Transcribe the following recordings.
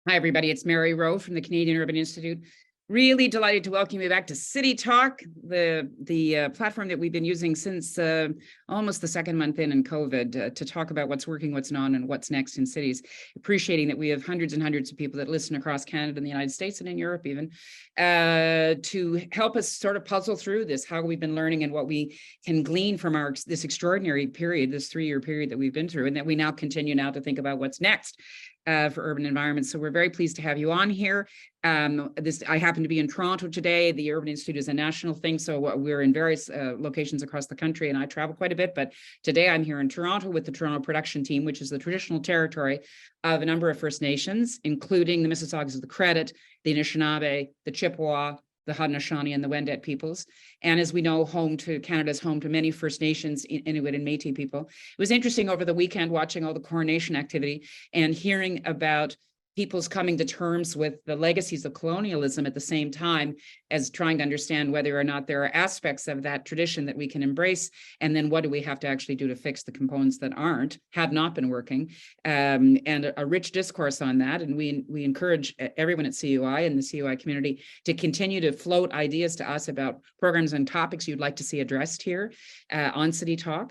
Hi, everybody. It's Mary Rowe from the Canadian Urban Institute. Really delighted to welcome you back to CityTalk, the platform that we've been using since almost the second month in COVID to talk about what's working, what's not, and what's next in cities. Appreciating that we have hundreds and hundreds of people that listen across Canada and the United States and in Europe even to help us sort of puzzle through this, how we've been learning and what we can glean from this extraordinary period, this 3-year period that we've been through, and that we now continue now to think about what's next. For urban environments. So we're very pleased to have you on here. I happen to be in Toronto today. The Urban Institute is a national thing, so we're in various locations across the country, and I travel quite a bit, but today I'm here in Toronto with the Toronto production team, which is the traditional territory of a number of First Nations, including the Mississaugas of the Credit, the Anishinaabe, the Chippewa, the Haudenosaunee and the Wendat peoples. And as we know, Canada's home to many First Nations, Inuit and Métis people. It was interesting over the weekend watching all the coronation activity and hearing about people's coming to terms with the legacies of colonialism at the same time as trying to understand whether or not there are aspects of that tradition that we can embrace, and then what do we have to actually do to fix the components that have not been working, and a rich discourse on that. And we encourage everyone at CUI and the CUI community to continue to float ideas to us about programs and topics you'd like to see addressed here on CityTalk.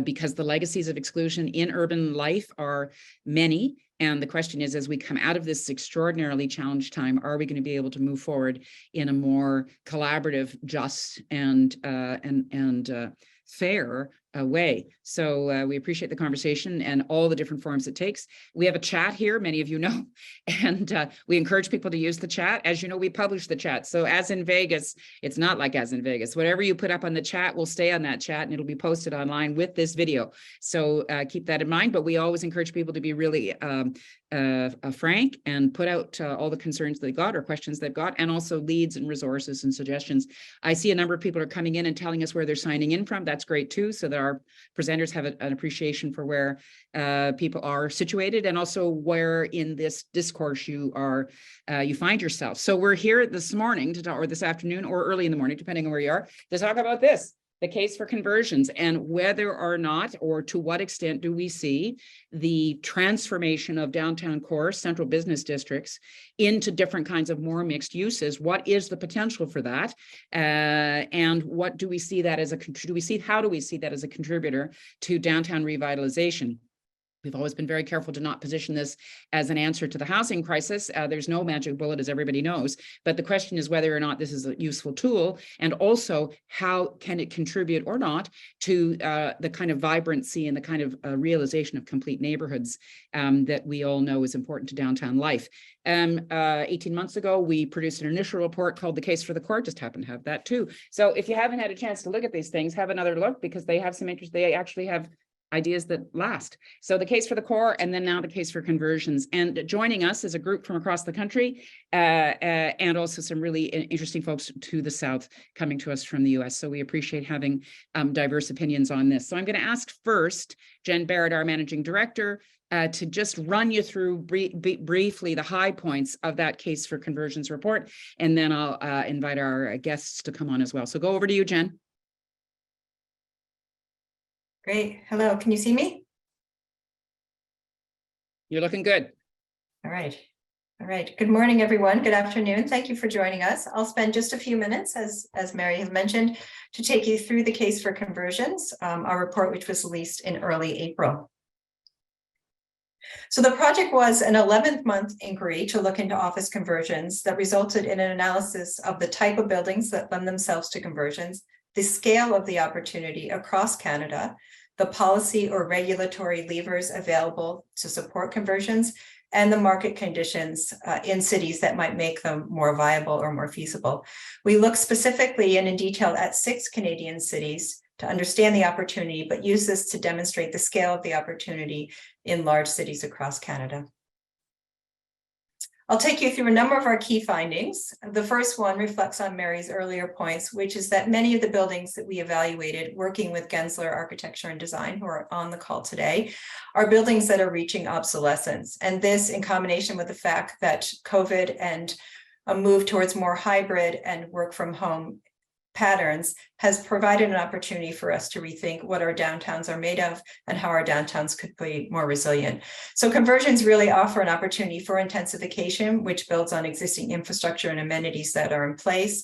Because the legacies of exclusion in urban life are many. And the question is, as we come out of this extraordinarily challenged time, are we going to be able to move forward in a more collaborative, just, and fair way? So we appreciate the conversation and all the different forms it takes. We have a chat here, many of you know, and we encourage people to use the chat. As you know, we publish the chat. So as in Vegas, it's not like as in Vegas. Whatever you put up on the chat will stay on that chat and it'll be posted online with this video. So keep that in mind, but we always encourage people to be really frank and put out all the concerns they got or questions they've got, and also leads and resources and suggestions. I see a number of people are coming in and telling us where they're signing in from. That's great too, so that our presenters have an appreciation for where people are situated, and also where in this discourse you find yourself. So we're here this morning to talk, or this afternoon, or early in the morning, depending on where you are, to talk about this. The case for conversions, and whether or not, or to what extent do we see the transformation of downtown core central business districts into different kinds of more mixed uses? What is the potential for that? And what do we see that as how do we see that as a contributor to downtown revitalization? We've always been very careful to not position this as an answer to the housing crisis. There's no magic bullet, as everybody knows, but the question is whether or not this is a useful tool, and also how can it contribute or not to the kind of vibrancy and the kind of realization of complete neighborhoods that we all know is important to downtown life. 18 months ago, we produced an initial report called The Case for the Core. Just happen to have that too. So if you haven't had a chance to look at these things, have another look, because they have some interest. They actually have ideas that last. So the case for the core, and then now the case for conversions. And joining us is a group from across the country, and also some really interesting folks to the south coming to us from the US. So we appreciate having diverse opinions on this. So I'm going to ask first Jen Barrett, our managing director, to just run you through briefly the high points of that case for conversions report, and then I'll invite our guests to come on as well. So go over to you, Jen. Great. Hello. Can you see me? You're looking good. All right. All right. Good morning, everyone. Good afternoon. Thank you for joining us. I'll spend just a few minutes, as Mary has mentioned, to take you through the case for conversions, our report, which was released in early April. So the project was an 11th-month inquiry to look into office conversions that resulted in an analysis of the type of buildings that lend themselves to conversions, the scale of the opportunity across Canada, the policy or regulatory levers available to support conversions, and the market conditions in cities that might make them more viable or more feasible. We look specifically and in detail at 6 Canadian cities to understand the opportunity, but use this to demonstrate the scale of the opportunity in large cities across Canada. I'll take you through a number of our key findings. The first one reflects on Mary's earlier points, which is that many of the buildings that we evaluated working with Gensler Architecture and Design, who are on the call today, are buildings that are reaching obsolescence. And this, in combination with the fact that COVID and a move towards more hybrid and work from home patterns has provided an opportunity for us to rethink what our downtowns are made of and how our downtowns could be more resilient. So conversions really offer an opportunity for intensification, which builds on existing infrastructure and amenities that are in place.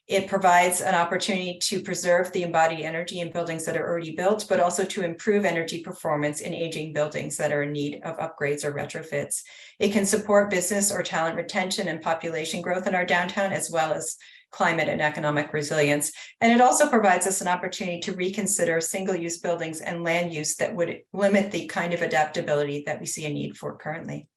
It provides an opportunity to preserve the embodied energy in buildings that are already built, but also to improve energy performance in aging buildings that are in need of upgrades or retrofits. It can support business or talent retention and population growth in our downtown, as well as climate and economic resilience. And it also provides us an opportunity to reconsider single-use buildings and land use that would limit the kind of adaptability that we see a need for currently.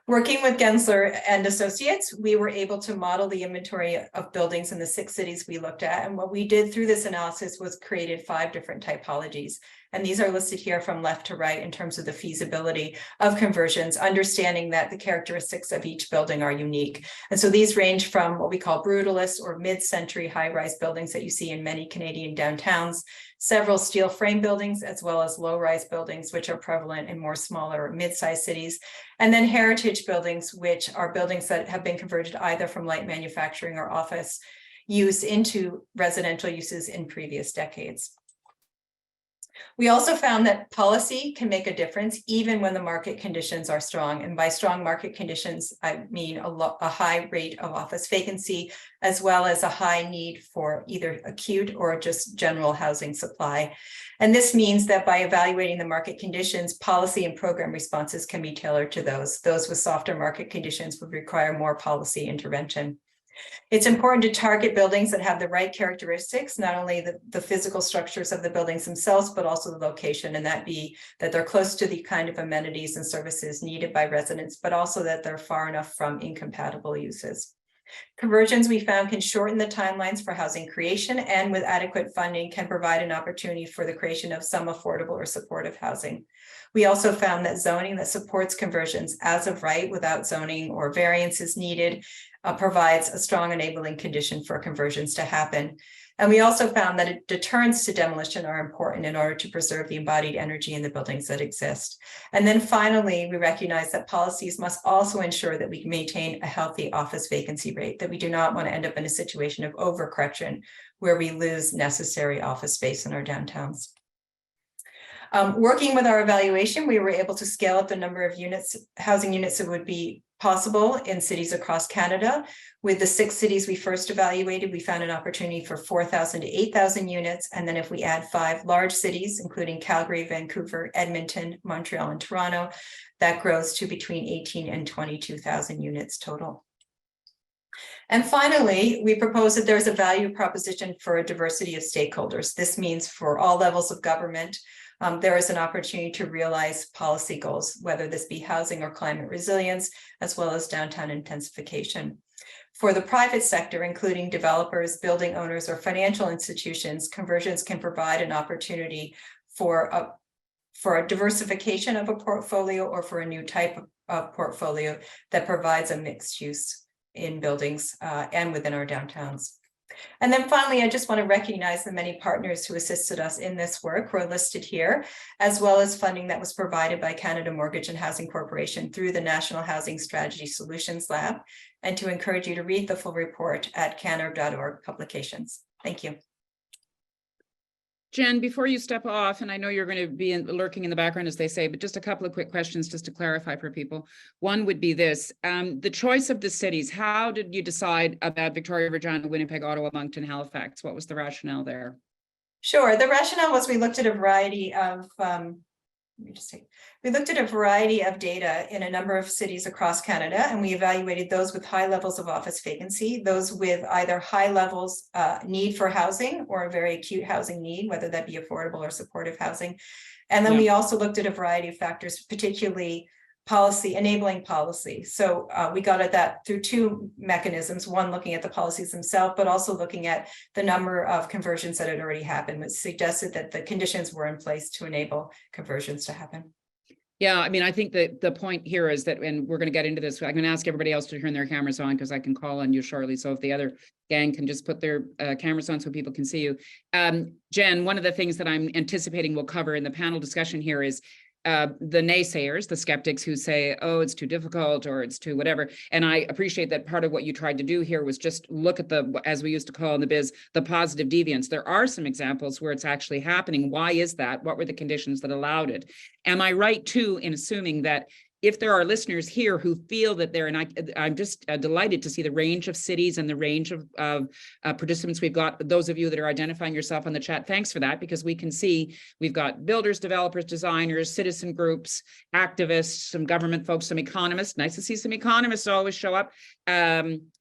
Working with Gensler and Associates, we were able to model the inventory of buildings in the 6 cities we looked at. And what we did through this analysis was created 5 different typologies. And these are listed here from left to right in terms of the feasibility of conversions, understanding that the characteristics of each building are unique. And so these range from what we call brutalist or mid-century high-rise buildings that you see in many Canadian downtowns, several steel frame buildings, as well as low-rise buildings, which are prevalent in more smaller or mid-sized cities. And then heritage buildings, which are buildings that have been converted either from light manufacturing or office use into residential uses in previous decades. We also found that policy can make a difference even when the market conditions are strong. And by strong market conditions, I mean a high rate of office vacancy, as well as a high need for either acute or just general housing supply. And this means that by evaluating the market conditions, policy and program responses can be tailored to those. Those with softer market conditions would require more policy intervention. It's important to target buildings that have the right characteristics, not only the physical structures of the buildings themselves, but also the location, and that they're close to the kind of amenities and services needed by residents, but also that they're far enough from incompatible uses. Conversions, we found, can shorten the timelines for housing creation, and with adequate funding can provide an opportunity for the creation of some affordable or supportive housing. We also found that zoning that supports conversions as of right without zoning or variances needed provides a strong enabling condition for conversions to happen. And we also found that deterrents to demolition are important in order to preserve the embodied energy in the buildings that exist. And then finally, we recognize that policies must also ensure that we maintain a healthy office vacancy rate, that we do not want to end up in a situation of overcorrection where we lose necessary office space in our downtowns. Working with our evaluation, we were able to scale up the number of units, housing units that would be possible in cities across Canada. With the 6 cities we first evaluated, we found an opportunity for 4,000 to 8,000 units. And then if we add 5 large cities, including Calgary, Vancouver, Edmonton, Montreal, and Toronto, that grows to between 18 and 22,000 units total. And finally, we propose that there's a value proposition for a diversity of stakeholders. This means for all levels of government, there is an opportunity to realize policy goals, whether this be housing or climate resilience, as well as downtown intensification. For the private sector, including developers, building owners, or financial institutions, conversions can provide an opportunity for a diversification of a portfolio or for a new type of portfolio that provides a mixed use in buildings and within our downtowns. And then finally, I just want to recognize the many partners who assisted us in this work who are listed here, as well as funding that was provided by Canada Mortgage and Housing Corporation through the National Housing Strategy Solutions Lab, and to encourage you to read the full report at canarb.org publications. Thank you. Jen, before you step off, and I know you're going to be lurking in the background, as they say, but just a couple of quick questions just to clarify for people. One would be this, the choice of the cities. How did you decide about Victoria, Regina, Winnipeg, Ottawa, Moncton, Halifax? What was the rationale there? Sure. The rationale was we looked at a variety of data in a number of cities across Canada, and we evaluated those with high levels of office vacancy, those with either high levels need for housing or a very acute housing need, whether that be affordable or supportive housing. And then we also looked at a variety of factors, particularly policy, enabling policy. So we got at that through 2 mechanisms, one looking at the policies themselves, but also looking at the number of conversions that had already happened, which suggested that the conditions were in place to enable conversions to happen. Yeah, I mean, I think that the point here is that, and we're going to get into this, I'm going to ask everybody else to turn their cameras on because I can call on you shortly. So if the other gang can just put their cameras on so people can see you. Jen, one of the things that I'm anticipating we'll cover in the panel discussion here is the naysayers, the skeptics who say, oh, it's too difficult or it's too whatever. And I appreciate that part of what you tried to do here was just look at the, as we used to call in the biz, the positive deviance. There are some examples where it's actually happening. Why is that? What were the conditions that allowed it? Am I right too in assuming that if there are listeners here who feel that they're, and I'm just delighted to see the range of cities and the range of participants we've got. Those of you that are identifying yourself on the chat, thanks for that, because we can see we've got builders, developers, designers, citizen groups, activists, some government folks, some economists. Nice to see some economists always show up.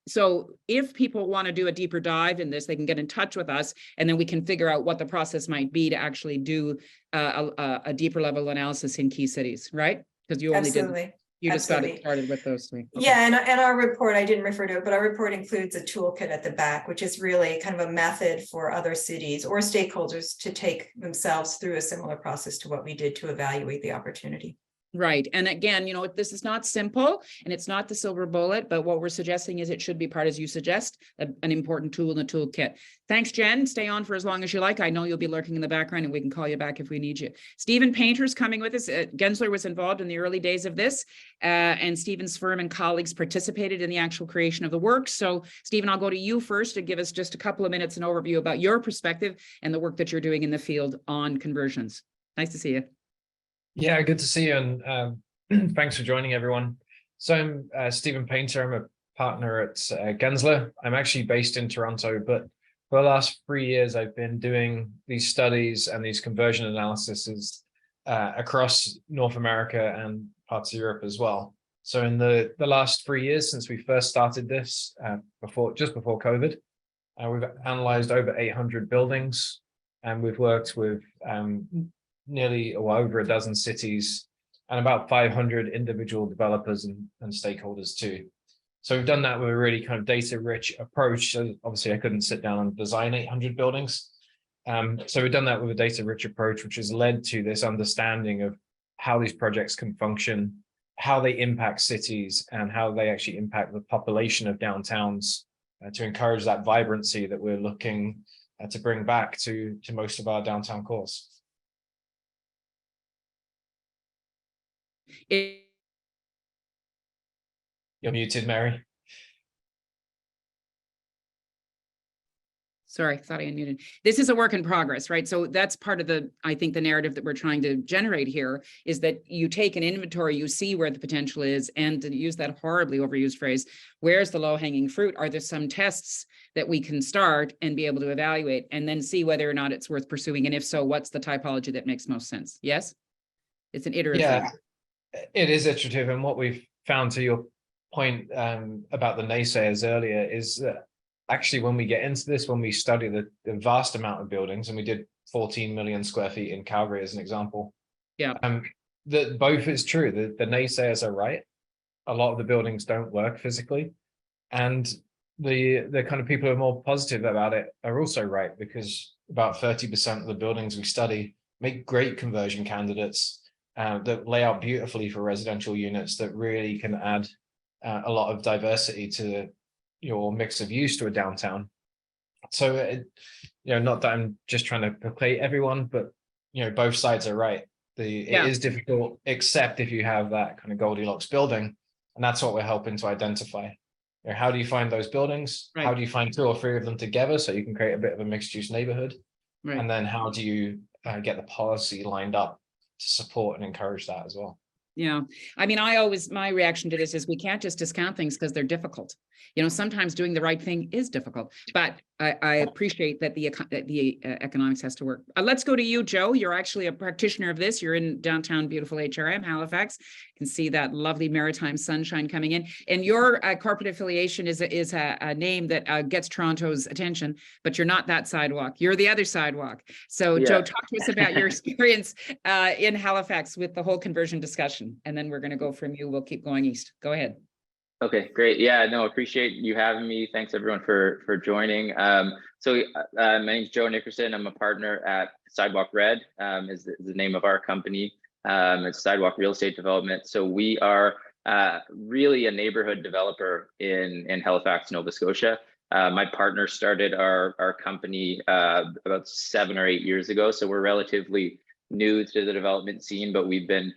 So if people want to do a deeper dive in this, they can get in touch with us, and then we can figure out what the process might be to actually do a deeper level analysis in key cities, right? Because you only did, you just got it started with those three. Okay. Yeah, and our report, I didn't refer to it, but our report includes a toolkit at the back, which is really kind of a method for other cities or stakeholders to take themselves through a similar process to what we did to evaluate the opportunity. Right. And again, you know, this is not simple and it's not the silver bullet, but what we're suggesting is it should be part, as you suggest, an important tool in the toolkit. Thanks, Jen. Stay on for as long as you like. I know you'll be lurking in the background and we can call you back if we need you. Stephen Painter's coming with us. Gensler was involved in the early days of this, and Stephen's firm and colleagues participated in the actual creation of the work. So Stephen, I'll go to you first to give us just a couple of minutes, an overview about your perspective and the work that you're doing in the field on conversions. Nice to see you. Yeah, good to see you, and thanks for joining, everyone. So I'm Stephen Painter. I'm a partner at Gensler. I'm actually based in Toronto, but for the last 3 years, I've been doing these studies and these conversion analyses across North America and parts of Europe as well. So in the last 3 years since we first started this, just before COVID, we've analyzed over 800 buildings, and we've worked with nearly over a dozen cities and about 500 individual developers and stakeholders too. So we've done that with a really kind of data-rich approach. So obviously I couldn't sit down and design 800 buildings. So we've done that with a data-rich approach, which has led to this understanding of how these projects can function, how they impact cities, and how they actually impact the population of downtowns to encourage that vibrancy that we're looking to bring back to most of our downtown cores. You're muted, Mary. Sorry, thought I unmuted. This is a work in progress, right? So that's part of the, I think, the narrative that we're trying to generate here is that you take an inventory, you see where the potential is, and to use that horribly overused phrase, where's the low-hanging fruit? Are there some tests that we can start and be able to evaluate and then see whether or not it's worth pursuing? And if so, what's the typology that makes most sense? Yes? It's an iterative thing. It is iterative, and what we've found, to your point about the naysayers earlier, is that actually when we get into this, when we study the vast amount of buildings, and we did 14 million square feet in Calgary as an example, that both is true. The naysayers are right. A lot of the buildings don't work physically, and the kind of people who are more positive about it are also right, because about 30% of the buildings we study make great conversion candidates that lay out beautifully for residential units that really can add a lot of diversity to your mix of use to a downtown. So, not that I'm just trying to placate everyone, but, both sides are right. It is difficult, except if you have that kind of Goldilocks building, and that's what we're helping to identify. How do you find those buildings? Right. How do you find 2 or 3 of them together so you can create a bit of a mixed-use neighborhood? Right. And then how do you get the policy lined up to support and encourage that as well? Yeah. I mean, my reaction to this is we can't just discount things because they're difficult. Sometimes doing the right thing is difficult, but I appreciate that the economics has to work. Let's go to you, Joe. You're actually a practitioner of this. You're in downtown, beautiful HRM, Halifax. You can see that lovely maritime sunshine coming in. And your corporate affiliation is a name that gets Toronto's attention, but you're not that sidewalk. You're the other sidewalk. So Joe, talk to us about your experience in Halifax with the whole conversion discussion. And then we're going to go from you. We'll keep going east. Go ahead. Okay, great. Yeah, no, appreciate you having me. Thanks everyone for joining. My name's Joe Nickerson. I'm a partner at Sidewalk Red, is the name of our company. It's Sidewalk Real Estate Development. So we are really a neighborhood developer in Halifax, Nova Scotia. My partner started our company about 7 or 8 years ago. So we're relatively new to the development scene, but we've been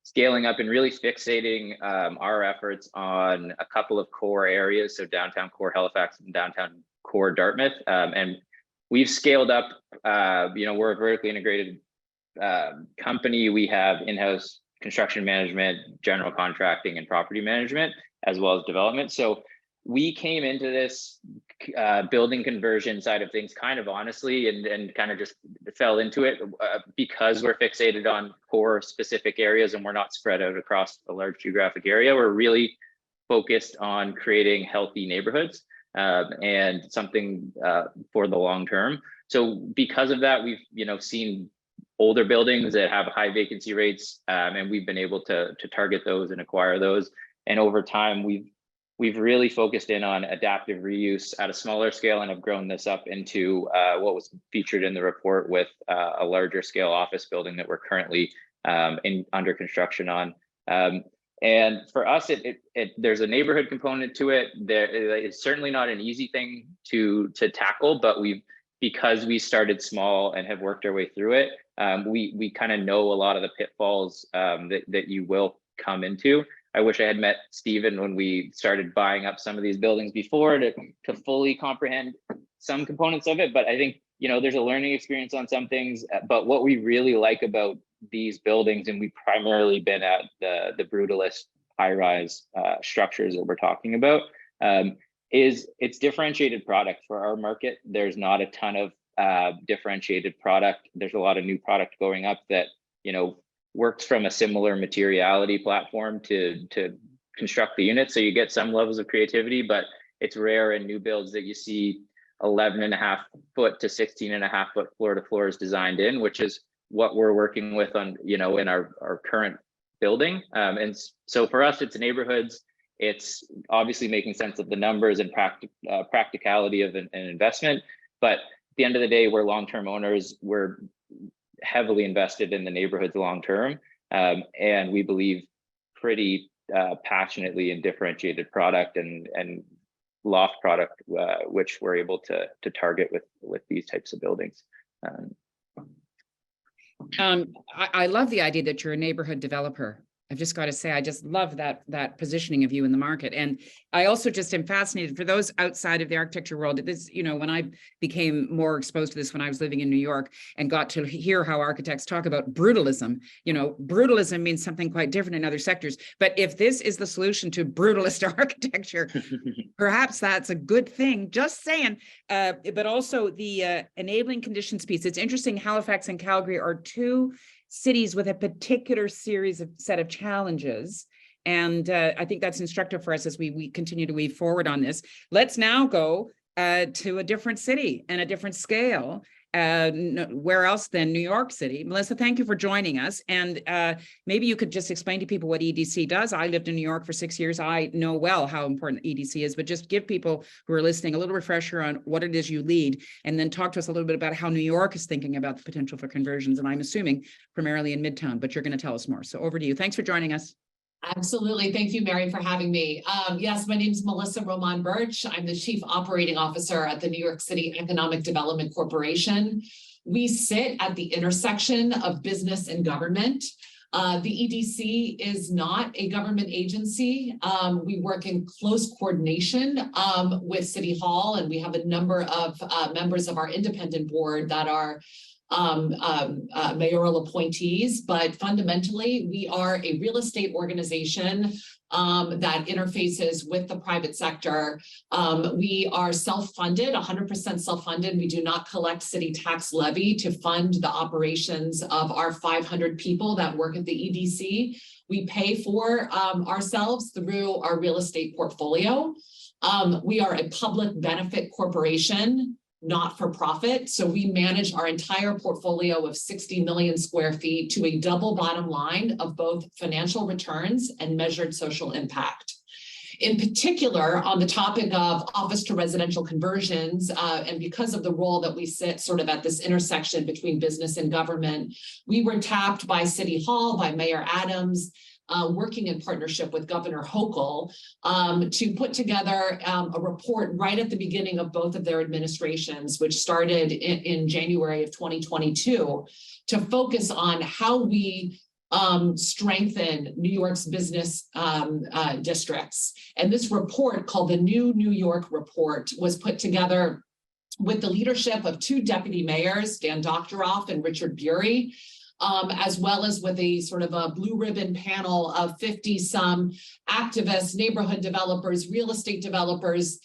scaling up and really fixating our efforts on a couple of core areas. So downtown core Halifax and downtown core Dartmouth. And we've scaled up, we're a vertically integrated company. We have in-house construction management, general contracting, and property management, as well as development. So we came into this building conversion side of things kind of honestly and kind of just fell into it because we're fixated on core specific areas and we're not spread out across a large geographic area. We're really focused on creating healthy neighborhoods and something for the long term. So because of that, we've seen older buildings that have high vacancy rates, and we've been able to target those and acquire those. And over time, we've really focused in on adaptive reuse at a smaller scale and have grown this up into what was featured in the report with a larger scale office building that we're currently under construction on. And for us, there's a neighborhood component to it. It's certainly not an easy thing to tackle, but because we started small and have worked our way through it, we kind of know a lot of the pitfalls that you will come into. I wish I had met Stephen when we started buying up some of these buildings before to fully comprehend some components of it. But I think, there's a learning experience on some things. But what we really like about these buildings, and we've primarily been at the brutalist high-rise structures that we're talking about, is it's differentiated product for our market. There's not a ton of differentiated product. There's a lot of new product going up that, works from a similar materiality platform to construct the unit. So you get some levels of creativity, but it's rare in new builds that you see 11.5 foot to 16.5 foot floor to floors designed in, which is what we're working with on, in our current building. And so for us, it's neighborhoods. It's obviously making sense of the numbers and practicality of an investment. But at the end of the day, we're long-term owners. We're heavily invested in the neighborhoods long term, and we believe pretty passionately in differentiated product and loft product, which we're able to target with these types of buildings. I love the idea that you're a neighborhood developer. I've just got to say, I just love that positioning of you in the market. And I also just am fascinated for those outside of the architecture world. This, when I became more exposed to this when I was living in New York and got to hear how architects talk about brutalism, brutalism means something quite different in other sectors. But if this is the solution to brutalist architecture, perhaps that's a good thing, just saying. But also the enabling conditions piece. It's interesting, Halifax and Calgary are two cities with a particular set of challenges. And I think that's instructive for us as we continue to weave forward on this. Let's now go to a different city and a different scale. Where else than New York City? Melissa, thank you for joining us. And maybe you could just explain to people what EDC does. I lived in New York for 6 years. I know well how important EDC is, but just give people who are listening a little refresher on what it is you lead, and then talk to us a little bit about how New York is thinking about the potential for conversions. And I'm assuming primarily in Midtown, but you're going to tell us more. So over to you. Thanks for joining us. Absolutely. Thank you, Mary, for having me. Yes, my name is Melissa Roman Birch. I'm the Chief Operating Officer at the New York City Economic Development Corporation. We sit at the intersection of business and government. The EDC is not a government agency. We work in close coordination with City Hall, and we have a number of members of our independent board that are mayoral appointees, but fundamentally we are a real estate organization that interfaces with the private sector. We are self-funded, 100% self-funded. We do not collect city tax levy to fund the operations of our 500 people that work at the EDC. We pay for ourselves through our real estate portfolio. We are a public benefit corporation, not for profit. So we manage our entire portfolio of 60 million square feet to a double bottom line of both financial returns and measured social impact. In particular, on the topic of office to residential conversions, and because of the role that we sit sort of at this intersection between business and government, we were tapped by City Hall, by Mayor Adams, working in partnership with Governor Hochul, to put together a report right at the beginning of both of their administrations, which started in January of 2022, to focus on how we strengthen New York's business districts. And this report, called the New New York Report, was put together with the leadership of two deputy mayors, Dan Doctoroff and Richard Bury, as well as with a sort of a blue ribbon panel of 50-some activists, neighborhood developers, real estate developers,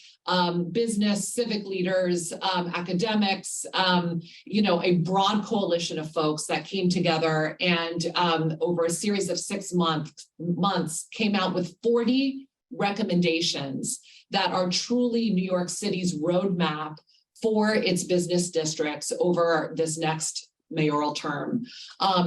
business, civic leaders, academics, a broad coalition of folks that came together and over a series of 6 months came out with 40 recommendations that are truly New York City's roadmap for its business districts over this next mayoral term.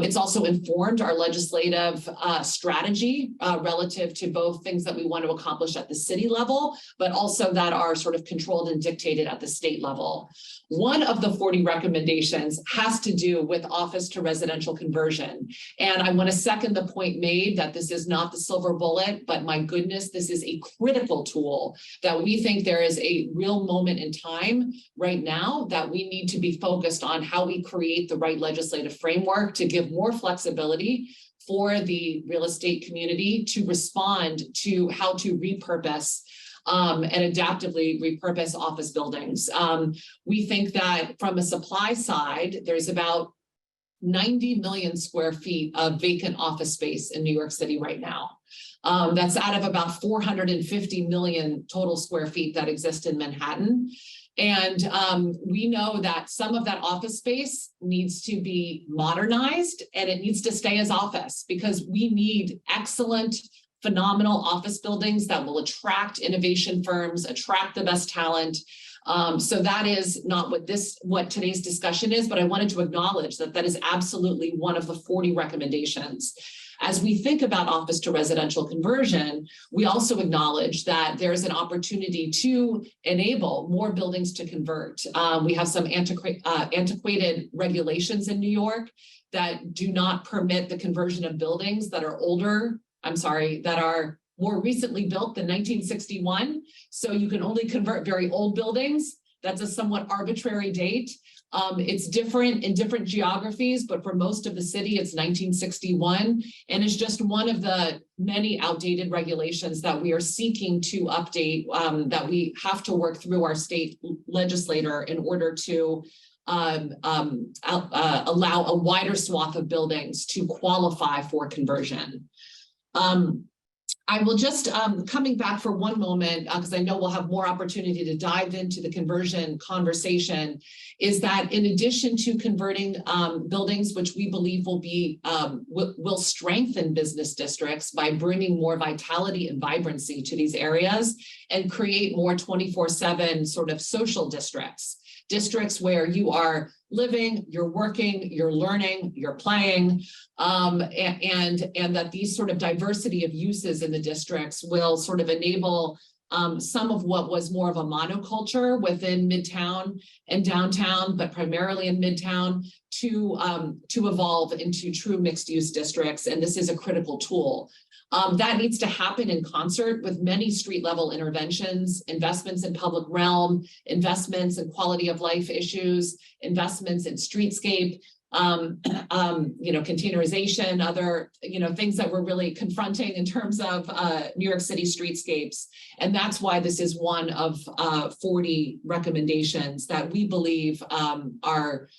It's also informed our legislative strategy relative to both things that we want to accomplish at the city level, but also that are sort of controlled and dictated at the state level. One of the 40 recommendations has to do with office to residential conversion. And I want to second the point made that this is not the silver bullet, but my goodness, this is a critical tool that we think there is a real moment in time right now that we need to be focused on how we create the right legislative framework to give more flexibility for the real estate community to respond to how to repurpose and adaptively repurpose office buildings. We think that from a supply side, there's about 90 million square feet of vacant office space in New York City right now. That's out of about 450 million total square feet that exist in Manhattan. And we know that some of that office space needs to be modernized and it needs to stay as office, because we need excellent, phenomenal office buildings that will attract innovation firms, attract the best talent. So that is not what today's discussion is, but I wanted to acknowledge that that is absolutely one of the 40 recommendations. As we think about office to residential conversion, we also acknowledge that there's an opportunity to enable more buildings to convert. We have some antiquated regulations in New York that do not permit the conversion of buildings that are that are more recently built than 1961. So you can only convert very old buildings. That's a somewhat arbitrary date. It's different in different geographies, but for most of the city, it's 1961. And it's just one of the many outdated regulations that we are seeking to update, that we have to work through our state legislator in order to allow a wider swath of buildings to qualify for conversion. I will just, coming back for one moment, because I know we'll have more opportunity to dive into the conversion conversation, is that in addition to converting buildings, which we believe will be, will strengthen business districts by bringing more vitality and vibrancy to these areas and create more 24/7 sort of social districts where you are living, you're working, you're learning, you're playing, and that these sort of diversity of uses in the districts will sort of enable some of what was more of a monoculture within Midtown and downtown, but primarily in Midtown, to evolve into true mixed-use districts. And this is a critical tool. That needs to happen in concert with many street-level interventions, investments in public realm, investments in quality of life issues, investments in streetscape, containerization, other, things that we're really confronting in terms of New York City streetscapes. And that's why this is one of 40 recommendations that we believe are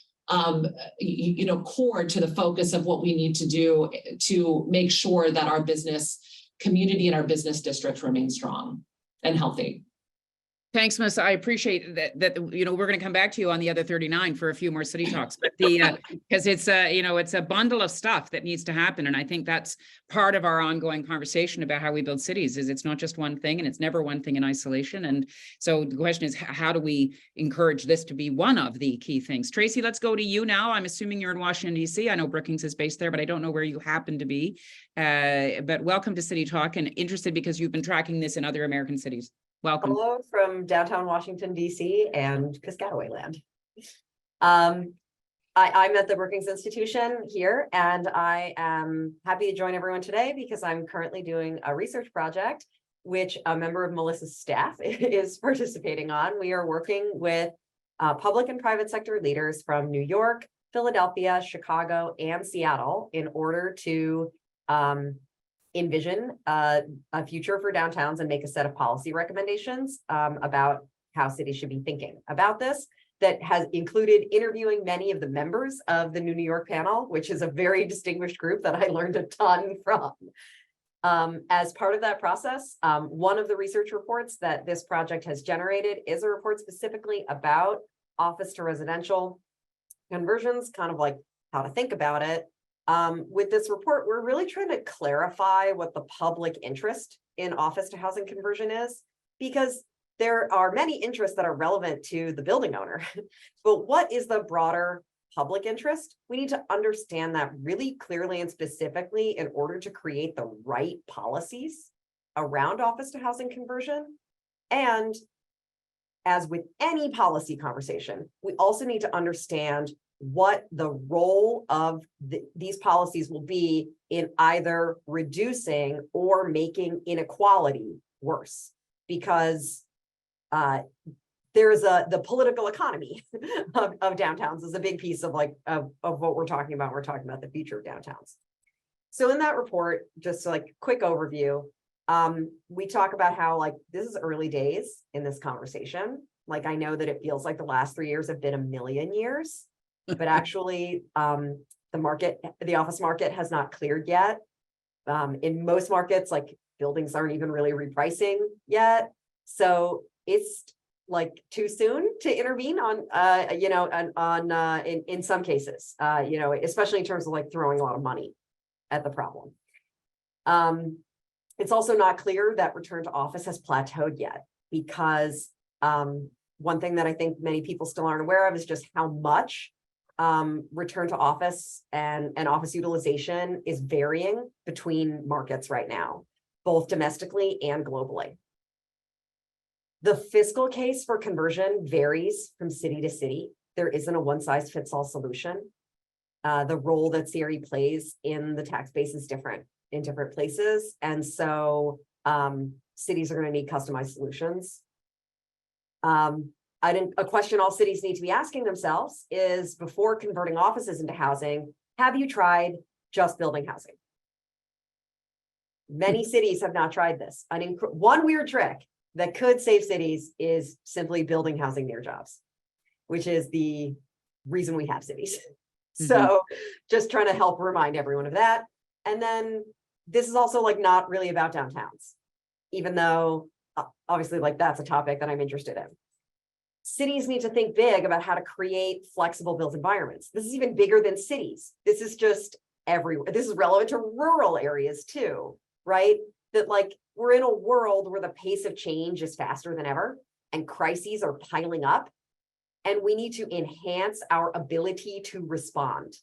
core to the focus of what we need to do to make sure that our business community and our business district remain strong and healthy. Thanks, Melissa. I appreciate that, we're going to come back to you on the other 39 for a few more city talks, but because it's a bundle of stuff that needs to happen. And I think that's part of our ongoing conversation about how we build cities. Is it's not just one thing, and it's never one thing in isolation. And so the question is, how do we encourage this to be one of the key things? Tracy, let's go to you now. I'm assuming you're in Washington, D.C. I know Brookings is based there, but I don't know where you happen to be. But welcome to City Talk, and interested because you've been tracking this in other American cities. Welcome. Hello from downtown Washington, D.C. and Piscataway land. I'm at the Brookings Institution here, and I am happy to join everyone today because I'm currently doing a research project, which a member of Melissa's staff is participating on. We are working with public and private sector leaders from New York, Philadelphia, Chicago, and Seattle in order to envision a future for downtowns and make a set of policy recommendations about how cities should be thinking about this. That has included interviewing many of the members of the New York panel, which is a very distinguished group that I learned a ton from. As part of that process, one of the research reports that this project has generated is a report specifically about office to residential conversions, kind of like how to think about it. With this report, we're really trying to clarify what the public interest in office to housing conversion is, because there are many interests that are relevant to the building owner. But what is the broader public interest? We need to understand that really clearly and specifically in order to create the right policies around office to housing conversion. And as with any policy conversation, we also need to understand what the role of these policies will be in either reducing or making inequality worse. Because there's the political economy of downtowns is a big piece of what we're talking about. We're talking about the future of downtowns. So in that report, just like quick overview, we talk about how this is early days in this conversation. I know that it feels like the last 3 years have been a million years, but actually the office market has not cleared yet. In most markets, buildings aren't even really repricing yet. So it's too soon to intervene on, in some cases, especially in terms of throwing a lot of money at the problem. It's also not clear that return to office has plateaued yet, because one thing that I think many people still aren't aware of is just how much return to office and office utilization is varying between markets right now, both domestically and globally. The fiscal case for conversion varies from city to city. There isn't a one-size-fits-all solution. The role that CRE plays in the tax base is different in different places. And so cities are going to need customized solutions. A question all cities need to be asking themselves is, before converting offices into housing, have you tried just building housing? Many cities have not tried this. One weird trick that could save cities is simply building housing near jobs, which is the reason we have cities. Mm-hmm. So just trying to help remind everyone of that. And then this is also not really about downtowns, even though obviously that's a topic that I'm interested in. Cities need to think big about how to create flexible built environments. This is even bigger than cities. This is just everywhere. This is relevant to rural areas too, right? That we're in a world where the pace of change is faster than ever and crises are piling up, and we need to enhance our ability to respond.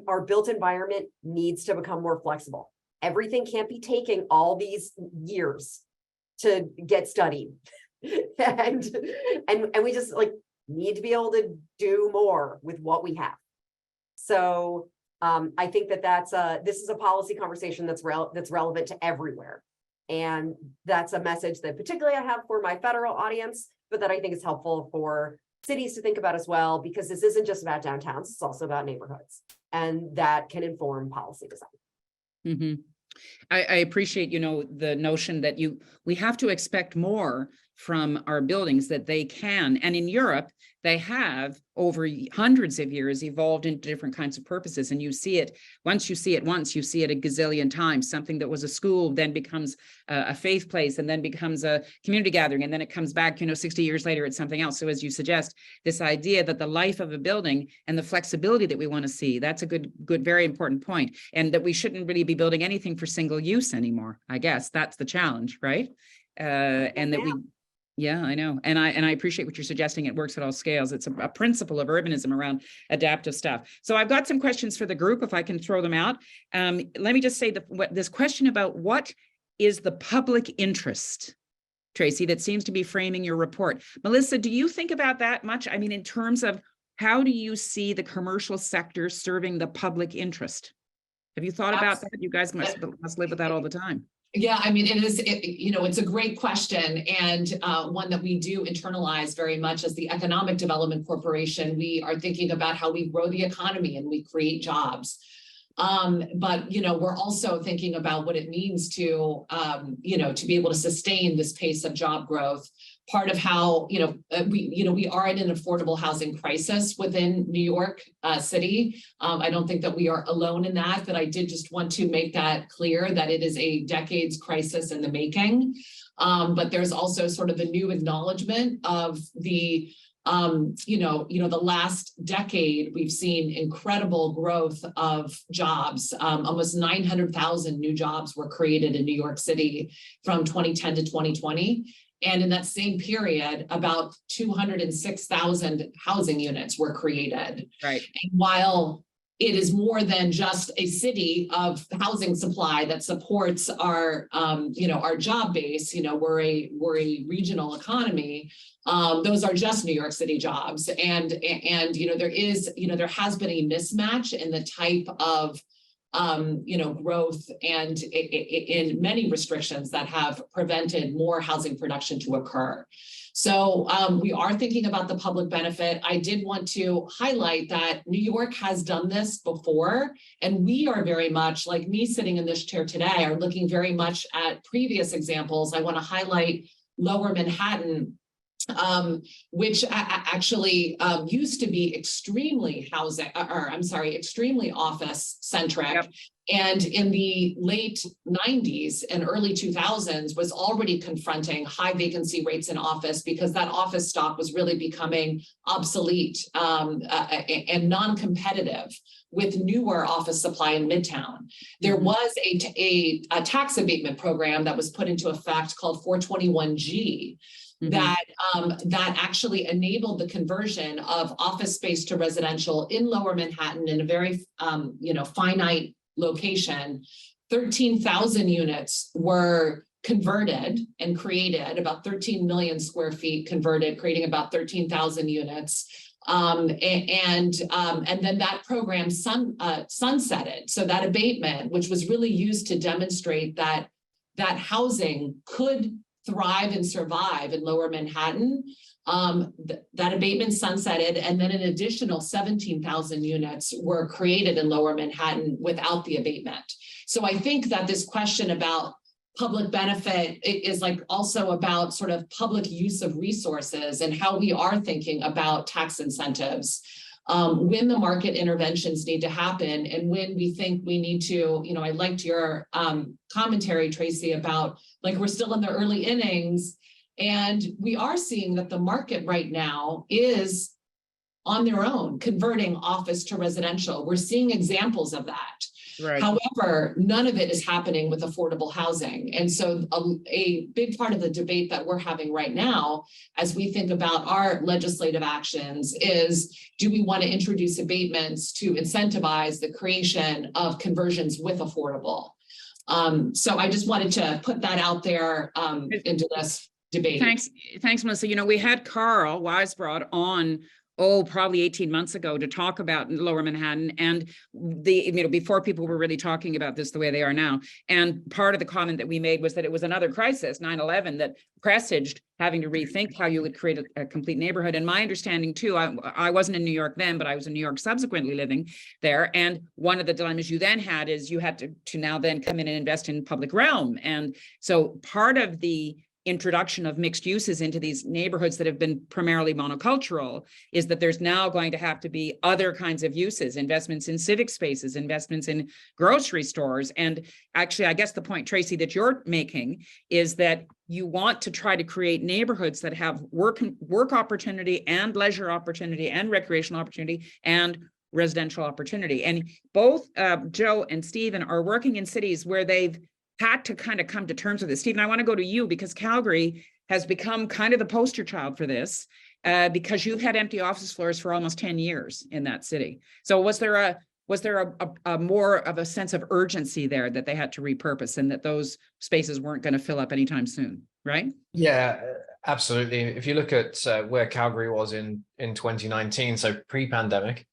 Our built environment needs to become more flexible. Everything can't be taking all these years to get studied. and we just need to be able to do more with what we have. So I think this is a policy conversation that's relevant to everywhere. And that's a message that particularly I have for my federal audience, but that I think is helpful for cities to think about as well, because this isn't just about downtowns, it's also about neighborhoods, and that can inform policy design. Mm-hmm. I appreciate, the notion that we have to expect more from our buildings, that they can. And in Europe, they have over hundreds of years evolved into different kinds of purposes. And you see it, once you see it a gazillion times. Something that was a school then becomes a faith place, and then becomes a community gathering. And then it comes back, 60 years later, it's something else. So as you suggest, this idea that the life of a building and the flexibility that we want to see, that's a good, very important point. And that we shouldn't really be building anything for single use anymore. I guess that's the challenge, right? And that yeah, I know. And I appreciate what you're suggesting. It works at all scales. It's a principle of urbanism around adaptive stuff. So I've got some questions for the group, if I can throw them out. Let me just say this question about what is the public interest, Tracy, that seems to be framing your report. Melissa, do you think about that much? I mean, in terms of how do you see the commercial sector serving the public interest? Have you thought about that? You guys must live with that all the time. Yeah, I mean, it's a great question, and one that we do internalize very much as the Economic Development Corporation. We are thinking about how we grow the economy and we create jobs. But, we're also thinking about what it means to, to be able to sustain this pace of job growth. Part of how, we are in an affordable housing crisis within New York City. I don't think that we are alone in that, but I did just want to make that clear that it is a decades crisis in the making. But there's also sort of a new acknowledgement of the the last decade, we've seen incredible growth of jobs. Almost 900,000 new jobs were created in New York City from 2010 to 2020. And in that same period, about 206,000 housing units were created. Right. And while it is more than just a city of housing supply that supports our, our job base, we're a regional economy. Those are just New York City jobs. And there has been a mismatch in the type of growth and in many restrictions that have prevented more housing production to occur. So we are thinking about the public benefit. I did want to highlight that New York has done this before, and we are very much, like me sitting in this chair today, are looking very much at previous examples. I want to highlight Lower Manhattan, which actually used to be extremely extremely office centric. Yep. And in the late 90s and early 2000s was already confronting high vacancy rates in office because that office stock was really becoming obsolete and non-competitive with newer office supply in Midtown. There was a tax abatement program that was put into effect called 421G. That actually enabled the conversion of office space to residential in Lower Manhattan in a very finite location. 13,000 units were converted and created, about 13 million square feet converted, creating about 13,000 units. And then that program sunsetted. So that abatement, which was really used to demonstrate that housing could thrive and survive in Lower Manhattan, that abatement sunsetted, and then an additional 17,000 units were created in Lower Manhattan without the abatement. So I think that this question about public benefit is also about sort of public use of resources and how we are thinking about tax incentives. When the market interventions need to happen and when we think we need to, I liked your commentary, Tracy, about we're still in the early innings and we are seeing that the market right now is on their own converting office to residential. We're seeing examples of that. Right. However, none of it is happening with affordable housing. And so a big part of the debate that we're having right now, as we think about our legislative actions, is do we want to introduce abatements to incentivize the creation of conversions with affordable? So I just wanted to put that out there into this debate. Thanks, Melissa. We had Carl Weisbrod on probably 18 months ago to talk about Lower Manhattan and before people were really talking about this the way they are now. And part of the comment that we made was that it was another crisis, 9/11, that presaged having to rethink how you would create a complete neighborhood. And my understanding too, I wasn't in New York then, but I was in New York subsequently living there. And one of the dilemmas you then had is you had to now then come in and invest in public realm. And so part of the introduction of mixed uses into these neighborhoods that have been primarily monocultural is that there's now going to have to be other kinds of uses, investments in civic spaces, investments in grocery stores. And actually, I guess the point, Tracy, that you're making is that you want to try to create neighborhoods that have work opportunity and leisure opportunity and recreational opportunity and residential opportunity. And both Joe and Stephen are working in cities where they've had to kind of come to terms with this. Stephen, I want to go to you because Calgary has become kind of the poster child for this because you've had empty office floors for almost 10 years in that city. So was there was there a more of a sense of urgency there that they had to repurpose and that those spaces weren't going to fill up anytime soon, right? Yeah, absolutely. If you look at where Calgary was in 2019, so pre-pandemic,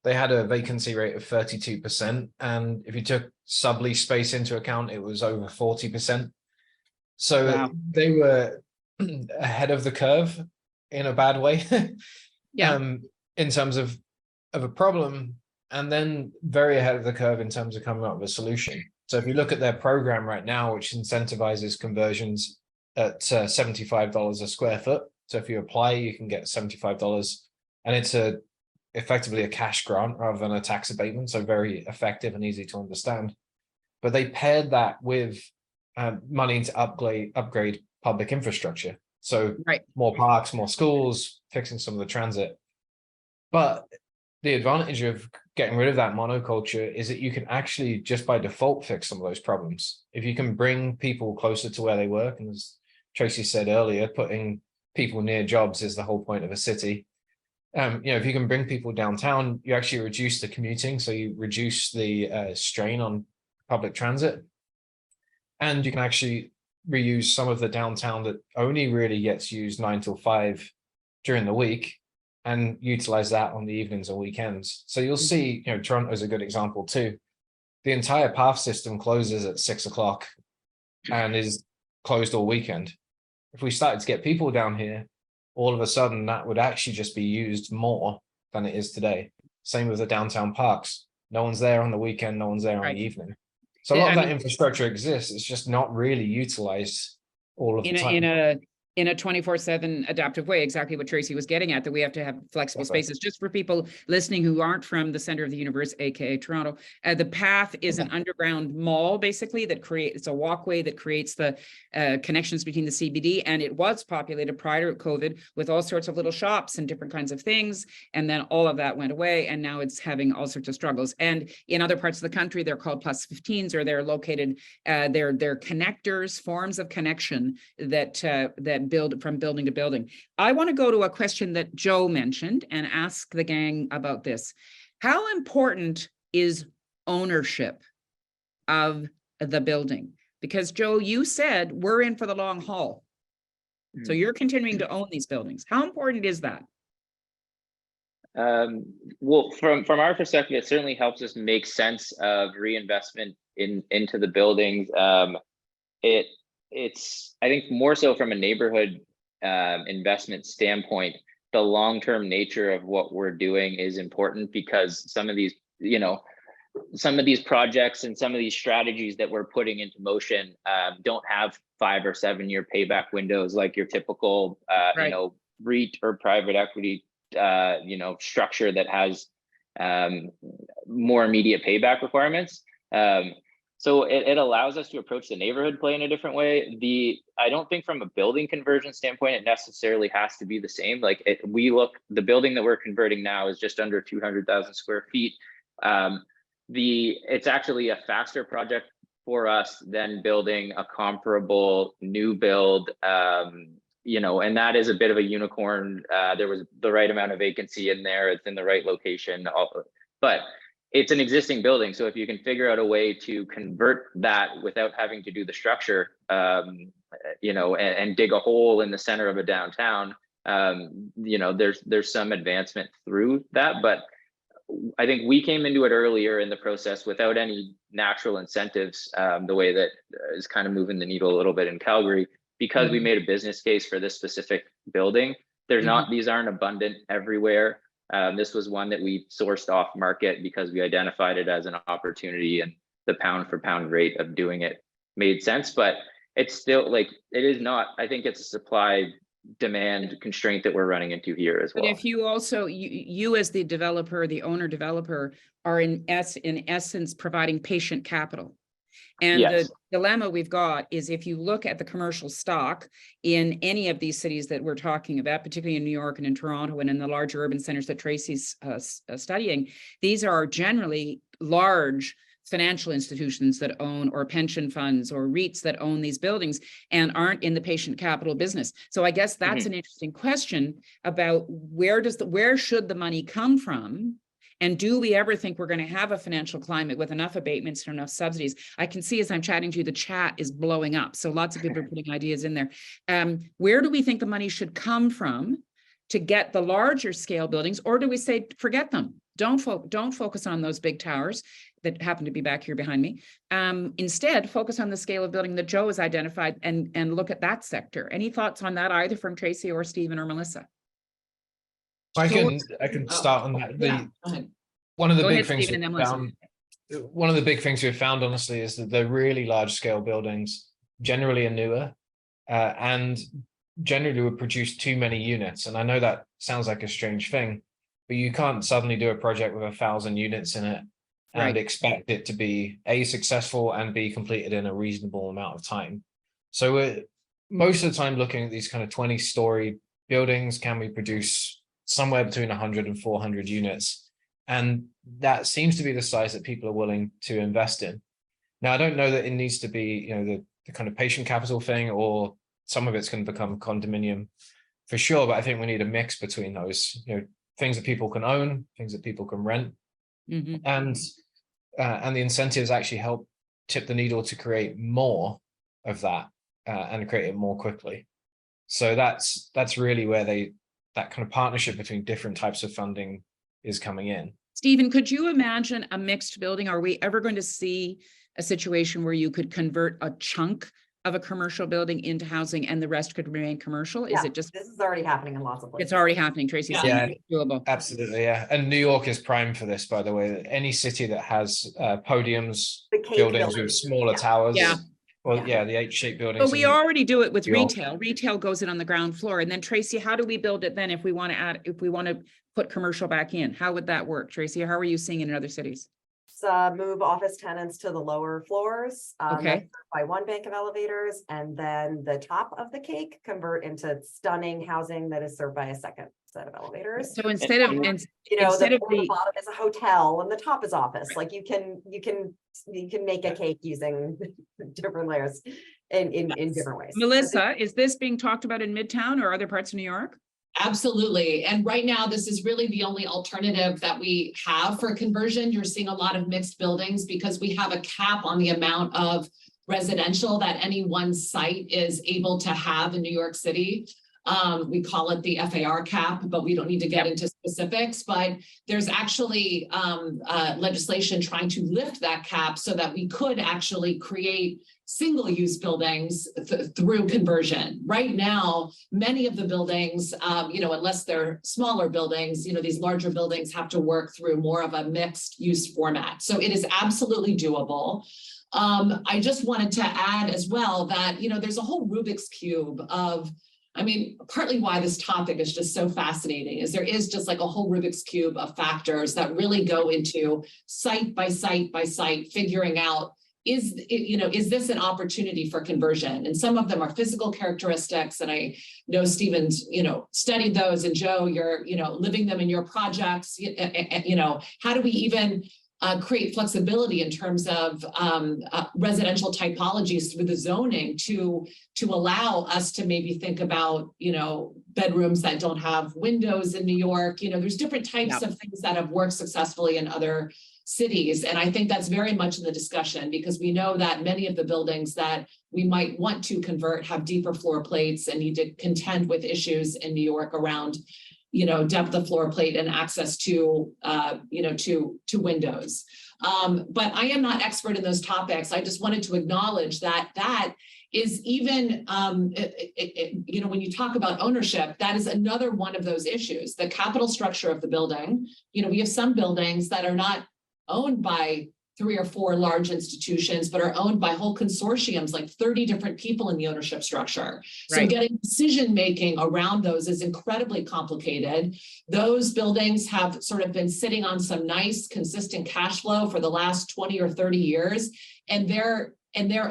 they had a vacancy rate of 32%. And if you took sublease space into account, it was over 40%. So Wow. they were ahead of the curve in a bad way. Yeah. In terms of a problem, and then very ahead of the curve in terms of coming up with a solution. So if you look at their program right now, which incentivizes conversions at $75 a square foot. So if you apply, you can get $75, and it's effectively a cash grant rather than a tax abatement. So very effective and easy to understand. But they paired that with money to upgrade public infrastructure. So Right. more parks, more schools, fixing some of the transit. But the advantage of getting rid of that monoculture is that you can actually just by default fix some of those problems. If you can bring people closer to where they work, and as Tracy said earlier, putting people near jobs is the whole point of a city. If you can bring people downtown, you actually reduce the commuting, so you reduce the strain on public transit, and you can actually reuse some of the downtown that only really gets used 9 till 5 during the week, and utilize that on the evenings or weekends. So you'll see, Toronto is a good example too. The entire path system closes at 6 o'clock and is closed all weekend. If we started to get people down here, all of a sudden that would actually just be used more than it is today. Same with the downtown parks. No one's there on the weekend, no one's there on the evening. So a lot of that infrastructure exists. It's just not really utilized all of the time. In a 24/7 adaptive way, exactly what Tracy was getting at, that we have to have flexible spaces. Just for people listening who aren't from the center of the universe, aka Toronto, the path is an underground mall basically that creates a walkway that creates the connections between the CBD, and it was populated prior to COVID with all sorts of little shops and different kinds of things, and then all of that went away, and now it's having all sorts of struggles. And in other parts of the country, they're called plus 15s, or they're located, they're connectors, forms of connection that build from building to building. I want to go to a question that Joe mentioned and ask the gang about this. How important is ownership of the building? Because Joe, you said we're in for the long haul. So you're continuing to own these buildings. How important is that? Well, from our perspective, it certainly helps us make sense of reinvestment into the buildings. It's, I think, more so from a neighborhood investment standpoint, the long-term nature of what we're doing is important, because some of these, some of these projects and some of these strategies that we're putting into motion don't have 5 or 7 year payback windows like your typical, REIT or private equity, structure that has more immediate payback requirements. So it allows us to approach the neighborhood play in a different way. I don't think from a building conversion standpoint, it necessarily has to be the same. Like the building that we're converting now is just under 200,000 square feet. It's actually a faster project for us than building a comparable new build, and that is a bit of a unicorn. There was the right amount of vacancy in there. It's in the right location, but it's an existing building. So if you can figure out a way to convert that without having to do the structure, and dig a hole in the center of a downtown, there's some advancement through that. But I think we came into it earlier in the process without any natural incentives, the way that is kind of moving the needle a little bit in Calgary, because we made a business case for this specific building. These aren't abundant everywhere. This was one that we sourced off market because we identified it as an opportunity, and the pound for pound rate of doing it made sense. But it's still it is not, I think it's a supply demand constraint that we're running into here as well. But if you also, you as the developer, the owner developer, are in essence providing patient capital. And the dilemma we've got is, if you look at the commercial stock in any of these cities that we're talking about, particularly in New York and in Toronto and in the larger urban centers that Tracy's studying, these are generally large financial institutions that own, or pension funds or REITs that own these buildings and aren't in the patient capital business. So I guess that's an interesting question about where should the money come from? And do we ever think we're going to have a financial climate with enough abatements and enough subsidies? I can see as I'm chatting to you, the chat is blowing up. So lots of people are putting ideas in there. Where do we think the money should come from to get the larger scale buildings? Or do we say, forget them? Don't focus on those big towers that happen to be back here behind me. Instead, focus on the scale of building that Joe has identified and look at that sector. Any thoughts on that, either from Tracy or Stephen or Melissa? I can start on that. Yeah, go ahead. One of the Go big ahead, things Stephen, and we then found, one of the big things we've found, honestly, is that the really large scale buildings generally are newer and generally would produce too many units. And I know that sounds like a strange thing, but you can't suddenly do a project with 1,000 units in it and expect it to be A, successful, and B, completed in a reasonable amount of time. So we're most of the time looking at these kind of 20-story buildings. Can we produce somewhere between 100 and 400 units? And that seems to be the size that people are willing to invest in. Now, I don't know that it needs to be, the kind of patient capital thing, or some of it's going to become condominium for sure. But I think we need a mix between those, things that people can own, things that people can rent, and the incentives actually help tip the needle to create more of that and create it more quickly. So that's really where that kind of partnership between different types of funding is coming in. Stephen, could you imagine a mixed building? Are we ever going to see a situation where you could convert a chunk of a commercial building into housing and the rest could remain commercial? Is it just, this is already happening in lots of places. it's already happening, Tracy? Yeah. So Yeah. it's doable. Absolutely, yeah. And New York is prime for this, by the way. Any city that has podiums, The cake buildings with buildings. smaller Yeah. towers. Yeah. Well, Yeah. yeah, the H-shaped buildings. But we in already do it with New York. retail. Retail goes in on the ground floor. And then Tracy, how do we build it then if we want to put commercial back in? How would that work, Tracy? How are you seeing it in other cities? Move office tenants to the lower floors. Okay. By one bank of elevators, and then the top of the cake convert into stunning housing that is served by a second set of elevators. So instead of, the bottom is a hotel and the top is office. Like you can make a cake using different layers in different ways. Melissa, is this being talked about in Midtown or other parts of New York? Absolutely. And right now, this is really the only alternative that we have for conversion. You're seeing a lot of mixed buildings because we have a cap on the amount of residential that any one site is able to have in New York City. We call it the FAR cap, but we don't need to get into specifics. But there's actually legislation trying to lift that cap so that we could actually create single-use buildings through conversion. Right now, many of the buildings, unless they're smaller buildings, these larger buildings have to work through more of a mixed-use format. So it is absolutely doable. I just wanted to add as well that, there's a whole Rubik's Cube of, partly why this topic is just so fascinating is there is just like a whole Rubik's Cube of factors that really go into site by site by site, figuring out, is this an opportunity for conversion? And some of them are physical characteristics. And I know Stephen's, studied those, and Joe, you're, living them in your projects. How do we even create flexibility in terms of residential typologies through the zoning to allow us to maybe think about, bedrooms that don't have windows in New York. There's different types of things that have worked successfully in other cities. And I think that's very much in the discussion because we know that many of the buildings that we might want to convert have deeper floor plates and need to contend with issues in New York around depth of floor plate and access to, to windows. But I am not expert in those topics. I just wanted to acknowledge that is even, when you talk about ownership, that is another one of those issues. The capital structure of the building, we have some buildings that are not owned by 3 or 4 large institutions, but are owned by whole consortiums, like 30 different people in the ownership structure. So Right. getting decision-making around those is incredibly complicated. Those buildings have sort of been sitting on some nice, consistent cash flow for the last 20 or 30 years. And their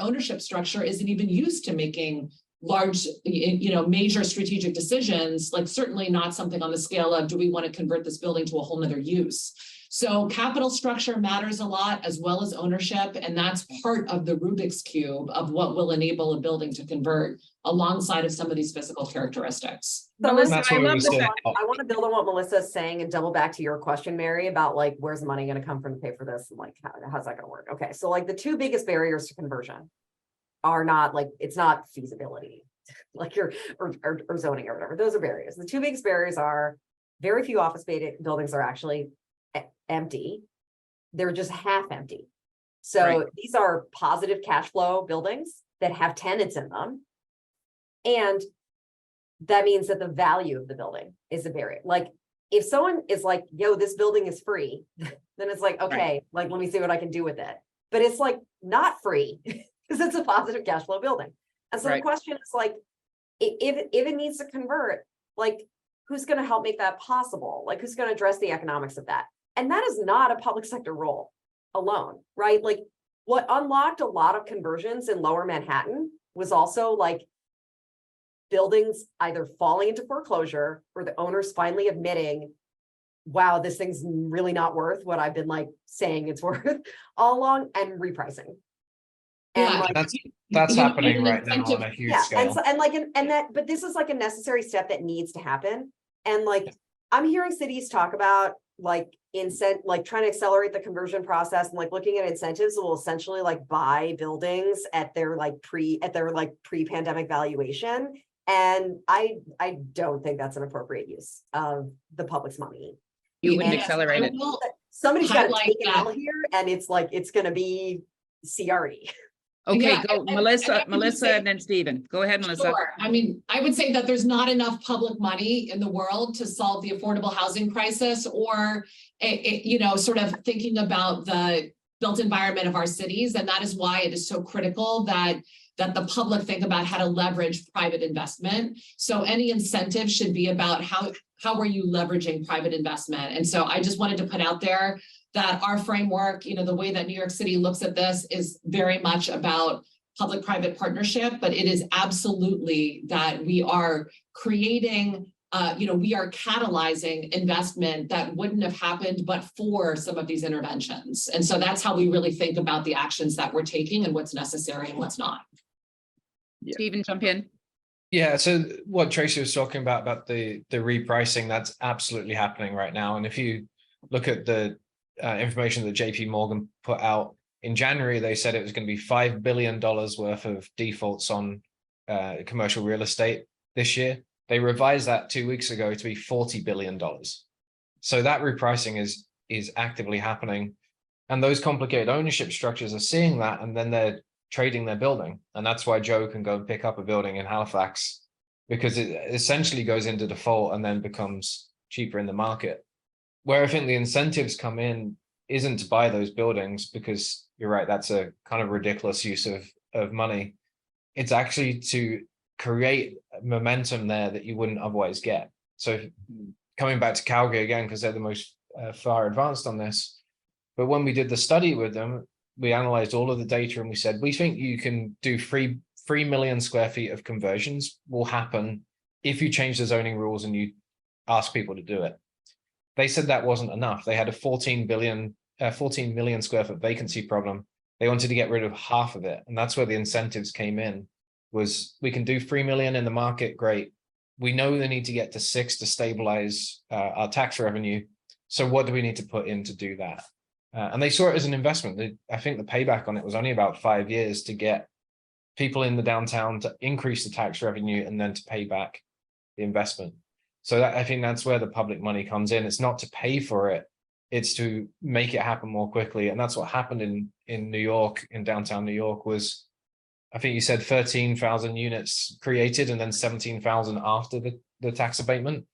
ownership structure isn't even used to making large, major strategic decisions, like certainly not something on the scale of, do we want to convert this building to a whole nother use? So capital structure matters a lot, as well as ownership, and that's part of the Rubik's Cube of what will enable a building to convert alongside of some of these physical characteristics. So Melissa, That's I what we love were the saying. I want to build on what Melissa is saying and double back to your question, Mary, about like, where's the money going to come from to pay for this? And like, how's that going to work? Okay. So like the two biggest barriers to conversion are not like, it's not feasibility, like or zoning or whatever. Those are barriers. The two biggest barriers are very few office buildings are actually empty. They're just half empty. So Right. these are positive cash flow buildings that have tenants in them. And that means that the value of the building is a barrier. Like if someone is like, yo, this building is free, then it's like, okay, like, let me see what I can do with it. But it's like not free because it's a positive cash flow building. And so Right. the question is like, if it needs to convert, like who's going to help make that possible? Like who's going to address the economics of that? And that is not a public sector role alone, right? Like what unlocked a lot of conversions in lower Manhattan was also like buildings either falling into foreclosure or the owners finally admitting, wow, this thing's really not worth what I've been like saying it's worth all along, and repricing. And Yeah, like, That's you know, happening an right now incentive- on a huge yeah, and scale. so and like and that, but this is like a necessary step that needs to happen. And like I'm hearing cities talk about like like trying to accelerate the conversion process and like looking at incentives that will essentially like buy buildings at their like pre-pandemic valuation. And I don't think that's an appropriate use of the public's money. You wouldn't And accelerate I it. will Somebody's got to highlight take it that. out here, and it's like it's going to be CRE. Okay, Yeah, go and I Melissa, would just Melissa, say- and then Stephen. Go ahead, Melissa. Sure. I mean, I would say that there's not enough public money in the world to solve the affordable housing crisis, or, you know, sort of thinking about the built environment of our cities. And that is why it is so critical that the public think about how to leverage private investment. So any incentive should be about how are you leveraging private investment? And so I just wanted to put out there that our framework, you know, the way that New York City looks at this is very much about public-private partnership, but it is absolutely that we are creating, you know, we are catalyzing investment that wouldn't have happened but for some of these interventions. And so that's how we really think about the actions that we're taking and what's necessary and what's not. Stephen, jump in. Yeah, so what Tracy was talking about the repricing, that's absolutely happening right now. And if you look at the information that JP Morgan put out in January, they said it was going to be $5 billion worth of defaults on commercial real estate this year. They revised that 2 weeks ago to be $40 billion. So that repricing is actively happening. And those complicated ownership structures are seeing that, and then they're trading their building. And that's why Joe can go and pick up a building in Halifax, because it essentially goes into default and then becomes cheaper in the market. Where I think the incentives come in isn't to buy those buildings, because you're right, that's a kind of ridiculous use of money. It's actually to create momentum there that you wouldn't otherwise get. So coming back to Calgary again, because they're the most far advanced on this, but when we did the study with them, we analyzed all of the data and we said, we think you can do 3 million square feet of conversions will happen if you change the zoning rules and you ask people to do it. They said that wasn't enough. They had a 14 million square foot vacancy problem. They wanted to get rid of half of it. And that's where the incentives came in, was we can do 3 million in the market. Great. We know they need to get to 6 to stabilize our tax revenue. So what do we need to put in to do that? And they saw it as an investment. I think the payback on it was only about 5 years to get people in the downtown to increase the tax revenue and then to pay back the investment. So I think that's where the public money comes in. It's not to pay for it, it's to make it happen more quickly. And that's what happened in New York, in downtown New York, was, I think you said 13,000 units created and then 17,000 after the tax abatement.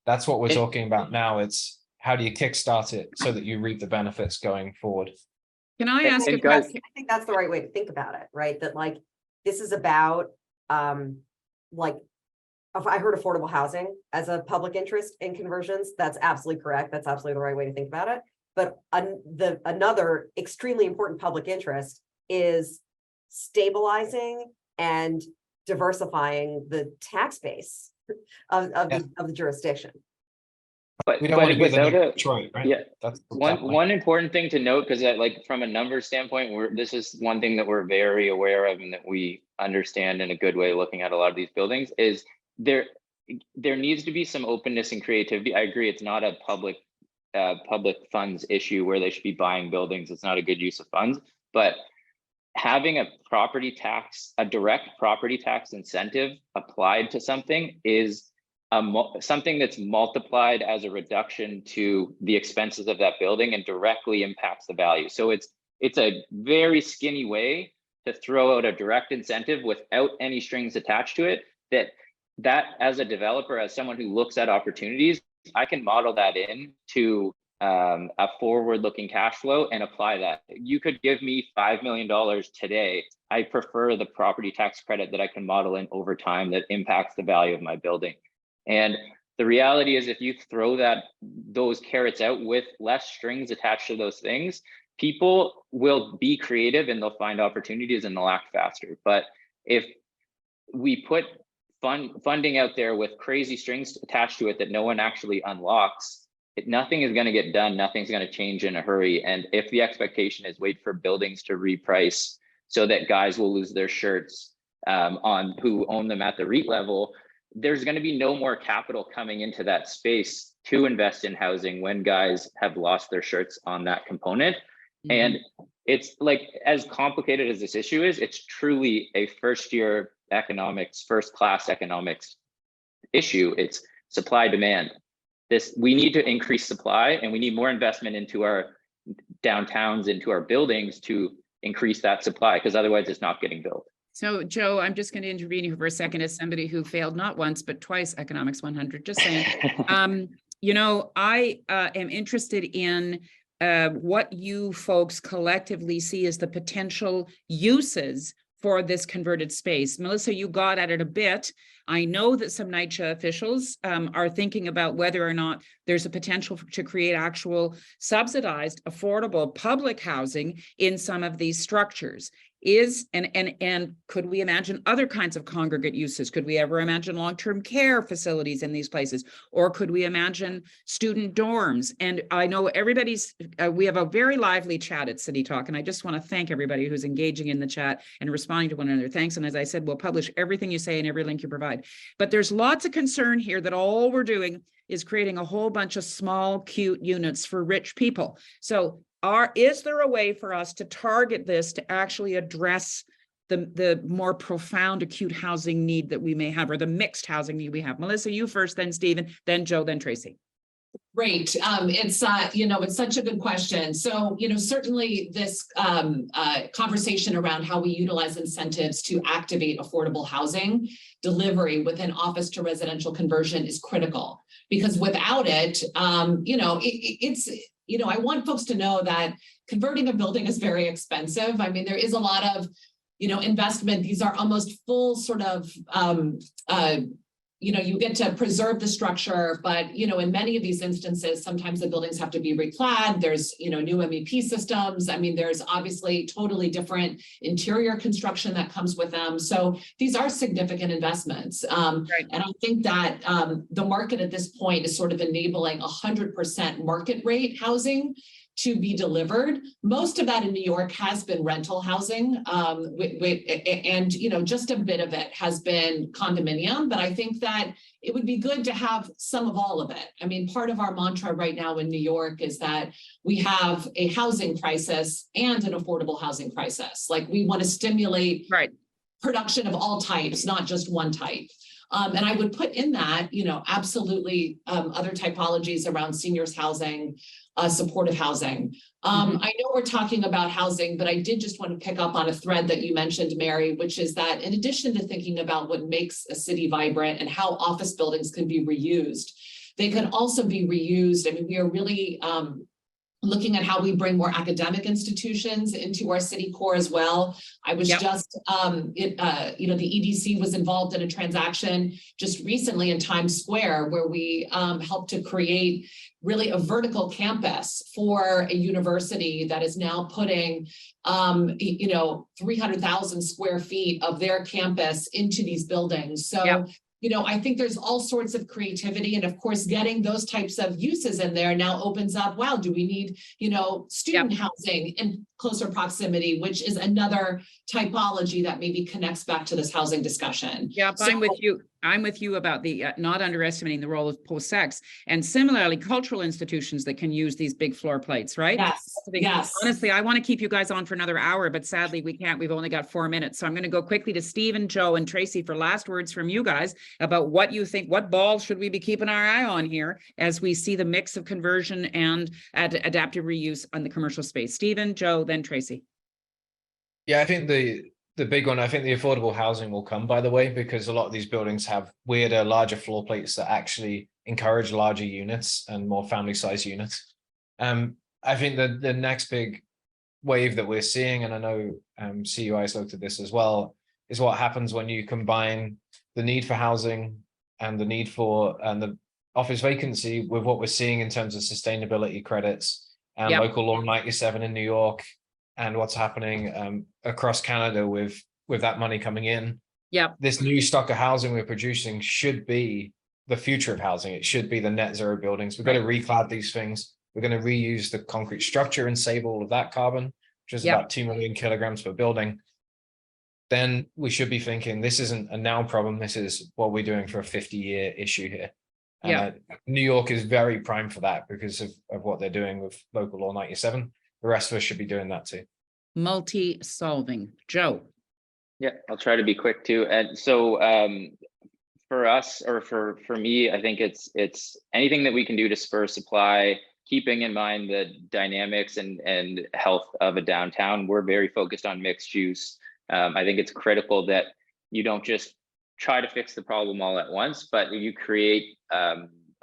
That's what we're talking about now. It's how do you kickstart it so that you reap the benefits going forward? Can I ask And a guys- question? I think that's the right way to think about it, right? That like, this is about, like, if I heard affordable housing as a public interest in conversions, that's absolutely correct. That's absolutely the right way to think about it. But another extremely important public interest is stabilizing and diversifying the tax base of the jurisdiction. But We don't want to be the without new a Detroit, right? yeah, That's one important thing to note, because like from a numbers standpoint, this is one thing that we're very aware of and that we understand in a good way looking at a lot of these buildings is there needs to be some openness and creativity. I agree, it's not a public funds issue where they should be buying buildings. It's not a good use of funds, but having a property tax, a direct property tax incentive applied to something is something that's multiplied as a reduction to the expenses of that building and directly impacts the value. So it's a very skinny way to throw out a direct incentive without any strings attached to it. That as a developer, as someone who looks at opportunities, I can model that in to a forward-looking cash flow and apply that. You could give me $5 million today. I prefer the property tax credit that I can model in over time that impacts the value of my building. And the reality is, if you throw those carrots out with less strings attached to those things, people will be creative and they'll find opportunities and they'll act faster. But if we put funding out there with crazy strings attached to it that no one actually unlocks, nothing is going to get done. Nothing's going to change in a hurry. And if the expectation is wait for buildings to reprice so that guys will lose their shirts on who own them at the REIT level, there's going to be no more capital coming into that space to invest in housing when guys have lost their shirts on that component. Mm-hmm. And it's like, as complicated as this issue is, it's truly a first class economics issue. It's supply demand. We need to increase supply and we need more investment into our downtowns, into our buildings to increase that supply, because otherwise it's not getting built. So, Joe, I'm just going to intervene here for a second as somebody who failed not once, but twice Economics 100, just saying. I am interested in what you folks collectively see as the potential uses for this converted space. Melissa, you got at it a bit. I know that some NYCHA officials are thinking about whether or not there's a potential to create actual subsidized, affordable public housing in some of these structures. And could we imagine other kinds of congregate uses? Could we ever imagine long-term care facilities in these places? Or could we imagine student dorms? And I know we have a very lively chat at CityTalk, and I just want to thank everybody who's engaging in the chat and responding to one another. Thanks. And as I said, we'll publish everything you say and every link you provide. But there's lots of concern here that all we're doing is creating a whole bunch of small, cute units for rich people. So is there a way for us to target this to actually address the more profound acute housing need that we may have, or the mixed housing need we have? Melissa, you first, then Stephen, then Joe, then Tracy. Great. It's such a good question. So, certainly this conversation around how we utilize incentives to activate affordable housing delivery within office to residential conversion is critical, because without it, I want folks to know that converting a building is very expensive. I mean, there is a lot of, investment. These are almost full sort of, you get to preserve the structure, but, in many of these instances, sometimes the buildings have to be reclad. There's, new MEP systems. I mean, there's obviously totally different interior construction that comes with them. So these are significant investments. Right. And I think that the market at this point is sort of enabling 100% market rate housing to be delivered. Most of that in New York has been rental housing, and just a bit of it has been condominium. But I think that it would be good to have some of all of it. I mean, part of our mantra right now in New York is that we have a housing crisis and an affordable housing crisis. Like, we want to stimulate production of all types, not just one type. And I would put in that, absolutely other typologies around seniors housing, supportive housing. I know we're talking about housing, but I did just want to pick up on a thread that you mentioned, Mary, which is that in addition to thinking about what makes a city vibrant and how office buildings can be reused, they can also be reused. I mean, we are really looking at how we bring more academic institutions into our city core as well. I was just, the EDC was involved in a transaction just recently in Times Square where we helped to create really a vertical campus for a university that is now putting, 300,000 square feet of their campus into these buildings. So I think there's all sorts of creativity, and of course, getting those types of uses in there now opens up, wow, do we need, student housing in closer proximity, which is another typology that maybe connects back to this housing discussion. Yeah, I'm with you. I'm with you about the not underestimating the role of post-sex, and similarly cultural institutions that can use these big floor plates, right? Yes. Honestly, I want to keep you guys on for another hour, but sadly we can't. We've only got 4 minutes. So I'm going to go quickly to Stephen, Joe, and Tracy for last words from you guys about what you think, what ball should we be keeping our eye on here as we see the mix of conversion and adaptive reuse on the commercial space. Stephen, Joe, then Tracy. Yeah, I think the big one, I think the affordable housing will come, by the way, because a lot of these buildings have weirder, larger floor plates that actually encourage larger units and more family size units. I think that the next big wave that we're seeing, and I know CUI has looked at this as well, is what happens when you combine the need for housing and the need for the office vacancy with what we're seeing in terms of sustainability credits and local law 97 in New York, and what's happening across Canada with that money coming in. This new stock of housing we're producing should be the future of housing. It should be the net zero buildings. We've got to reclad these things. We're going to reuse the concrete structure and save all of that carbon, which is about 2 million kilograms per building. Then we should be thinking this isn't a now problem. This is what we're doing for a 50-year issue here. And New York is very prime for that because of what they're doing with local law 97. The rest of us should be doing that too. Multi-solving. Joe. Yeah, I'll try to be quick too. And so for us, or for me, I think it's anything that we can do to spur supply, keeping in mind the dynamics and health of a downtown. We're very focused on mixed use. I think it's critical that you don't just try to fix the problem all at once, but you create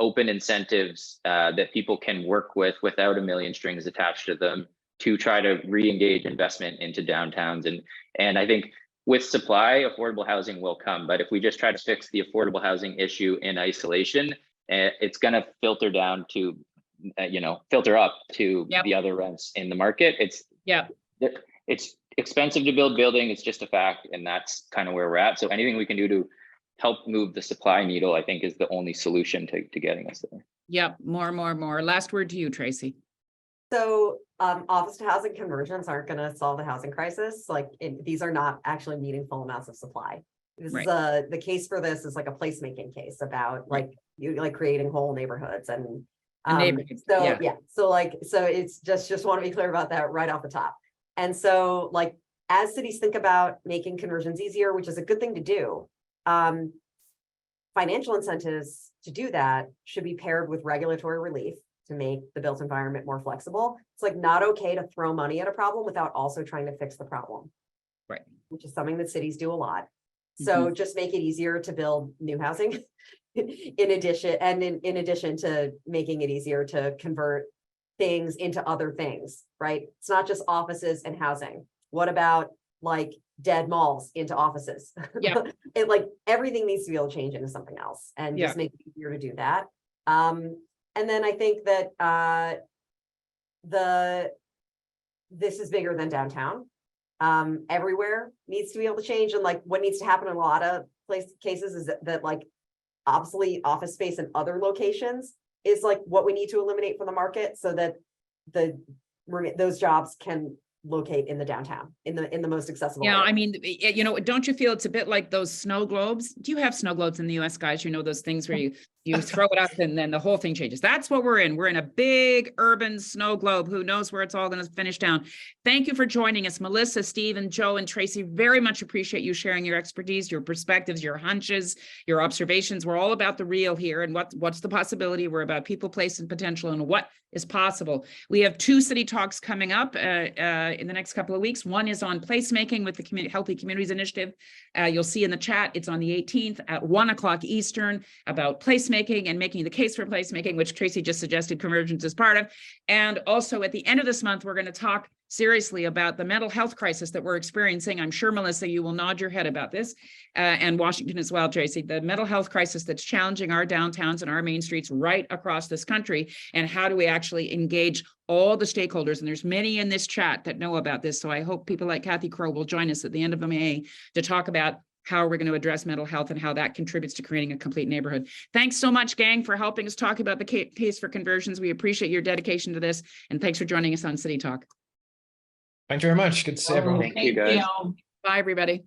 open incentives that people can work with without a million strings attached to them to try to re-engage investment into downtowns. And I think with supply, affordable housing will come. But if we just try to fix the affordable housing issue in isolation, it's going to filter down to, filter up to the other rents in the market. It's expensive to build building. It's just a fact. And that's kind of where we're at. So anything we can do to help move the supply needle, I think, is the only solution to getting us there. Yep. More. Last word to you, Tracy. So office to housing conversions aren't going to solve the housing crisis. These are not actually meaningful amounts of supply. This is the case for this is like a placemaking case about creating whole neighborhoods and so it's just want to be clear about that right off the top. And so as cities think about making conversions easier, which is a good thing to do, financial incentives to do that should be paired with regulatory relief to make the built environment more flexible. It's not okay to throw money at a problem without also trying to fix the problem. Right. Which is something that cities do a lot. So just make it easier to build new housing in addition to making it easier to convert things into other things, right? It's not just offices and housing. What about dead malls into offices? Everything needs to be able to change into something else and just make it easier to do that. And then I think that this is bigger than downtown. Everywhere needs to be able to change. And what needs to happen in a lot of cases is that obsolete office space in other locations is what we need to eliminate from the market so that those jobs can locate in the downtown in the most accessible area. I mean, don't you feel it's a bit like those snow globes? Do you have snow globes in the US, guys? Those things where you throw it up and then the whole thing changes. That's what we're in. We're in a big urban snow globe. Who knows where it's all going to finish down. Thank you for joining us, Melissa, Steve, and Joe, and Tracy. Very much appreciate you sharing your expertise, your perspectives, your hunches, your observations. We're all about the real here and what's the possibility. We're about people, place, and potential and what is possible. We have 2 City Talks coming up in the next couple of weeks. One is on placemaking with the Healthy Communities Initiative. You'll see in the chat, it's on the 18th at 1:00 Eastern about placemaking and making the case for placemaking, which Tracy just suggested convergence is part of. And also at the end of this month, we're going to talk seriously about the mental health crisis that we're experiencing. I'm sure, Melissa, you will nod your head about this, and Washington as well, Tracy, the mental health crisis that's challenging our downtowns and our main streets right across this country. And how do we actually engage all the stakeholders? And there's many in this chat that know about this. So I hope people like Kathy Crow will join us at the end of May to talk about how we're going to address mental health and how that contributes to creating a complete neighborhood. Thanks so much, gang, for helping us talk about the case for conversions. We appreciate your dedication to this, and thanks for joining us on City Talk. Thank you very much. Good to see everyone. Thank you, guys. Bye, everybody.